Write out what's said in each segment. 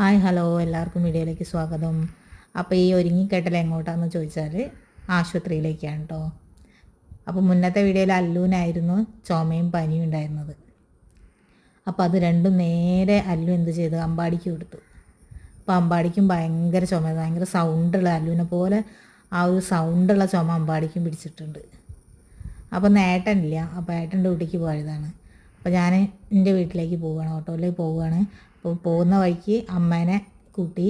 Hi hello എല്ലാവർക്കും വീഡിയോയിലേക്ക് സ്വാഗതം. അപ്പോൾ ഈ ഒരുങ്ങിക്കെട്ടൽ എങ്ങോട്ടാണെന്ന് ചോദിച്ചാൽ ആശുപത്രിയിലേക്കാണ് കേട്ടോ. അപ്പോൾ മുന്നത്തെ വീഡിയോയിൽ അല്ലൂനായിരുന്നു ചുമയും പനിയും ഉണ്ടായിരുന്നത്. അപ്പോൾ അത് രണ്ടും നേരെ അല്ലു എന്ത് ചെയ്തു, അമ്പാടിക്ക് കൊടുത്തു. അപ്പോൾ അമ്പാടിക്കും ഭയങ്കര ചുമ, ഭയങ്കര സൗണ്ടുള്ള, അല്ലുവിനെ പോലെ ആ ഒരു സൗണ്ടുള്ള ചുമ അമ്പാടിക്കും പിടിച്ചിട്ടുണ്ട്. അപ്പോൾ ഏട്ടനില്ല, അപ്പോൾ ഏട്ടൻ്റെ വീട്ടിലേക്ക് പോയതാണ്. അപ്പോൾ ഞാൻ എൻ്റെ വീട്ടിലേക്ക് പോവുകയാണ്, ഓട്ടോയിലേക്ക് പോവുകയാണ്. അപ്പോൾ പോകുന്ന വഴിക്ക് അമ്മേനെ കൂട്ടി,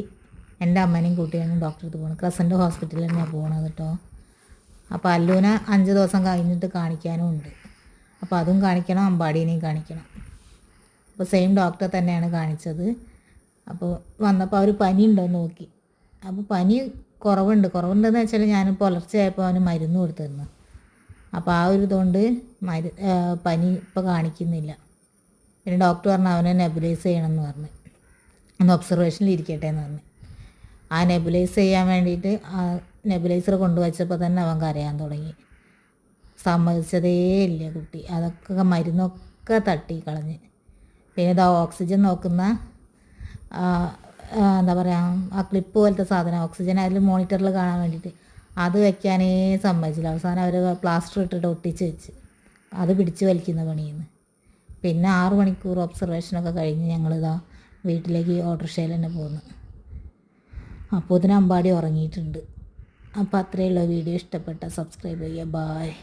എൻ്റെ അമ്മേനെയും കൂട്ടിയാണ് ഡോക്ടറെ അടുത്ത് പോകുന്നത്. ക്രസൻറ്റ് ഹോസ്പിറ്റലിൽ തന്നെയാണ് പോകുന്നത് കേട്ടോ. അപ്പോൾ അല്ലൂനെ 5 ദിവസം കഴിഞ്ഞിട്ട് കാണിക്കാനും ഉണ്ട്. അപ്പോൾ അതും കാണിക്കണം, അമ്പാടീനെയും കാണിക്കണം. അപ്പോൾ സെയിം ഡോക്ടറെ തന്നെയാണ് കാണിച്ചത്. അപ്പോൾ വന്നപ്പോൾ അവർ പനി ഉണ്ടോയെന്ന് നോക്കി. അപ്പോൾ പനി കുറവുണ്ടെന്ന് വെച്ചാൽ ഞാൻ പുലർച്ചെയായപ്പോൾ അവന് മരുന്ന് കൊടുത്തിരുന്നു. അപ്പോൾ ആ ഒരു ഇതുകൊണ്ട് പനി ഇപ്പോൾ കാണിക്കുന്നില്ല. പിന്നെ ഡോക്ടർ പറഞ്ഞു അവനെ നെബുലൈസ് ചെയ്യണമെന്ന് പറഞ്ഞു, ഒന്ന് ഒബ്സർവേഷനിൽ ഇരിക്കട്ടെ എന്ന് പറഞ്ഞു. ആ നെബുലൈസ് ചെയ്യാൻ വേണ്ടിയിട്ട് ആ നെബുലൈസർ കൊണ്ടുവച്ചപ്പോൾ തന്നെ അവൻ കരയാൻ തുടങ്ങി. സമ്മതിച്ചതേ ഇല്ല കുട്ടി. അതൊക്കെ മരുന്നൊക്കെ തട്ടി കളഞ്ഞ്. പിന്നെ ഇതാ ഓക്സിജൻ നോക്കുന്ന എന്താ പറയുക, ആ ക്ലിപ്പ് പോലത്തെ സാധനം, ഓക്സിജൻ അതിൽ മോണിറ്ററിൽ കാണാൻ വേണ്ടിയിട്ട് അത് വെക്കാനേ സമ്മതിച്ചില്ല. അവസാനം അവർ പ്ലാസ്റ്റർ ഇട്ടിട്ട് ഒട്ടിച്ച് വെച്ച് അത് പിടിച്ച് വലിക്കുന്ന പണിയെന്ന്. പിന്നെ 6 മണിക്കൂർ ഒബ്സർവേഷനൊക്കെ കഴിഞ്ഞ് ഞങ്ങളിതാ വീട്ടിലേക്ക് ഓട്ടോറിക്ഷയിൽ തന്നെ പോകുന്നു. അപ്പോൾ ഇതിന് അമ്പാടി ഉറങ്ങിയിട്ടുണ്ട്. അപ്പോൾ അത്രയേ ഉള്ളൂ. വീഡിയോ ഇഷ്ടപ്പെട്ട സബ്സ്ക്രൈബ് ചെയ്യുക. ബായ്.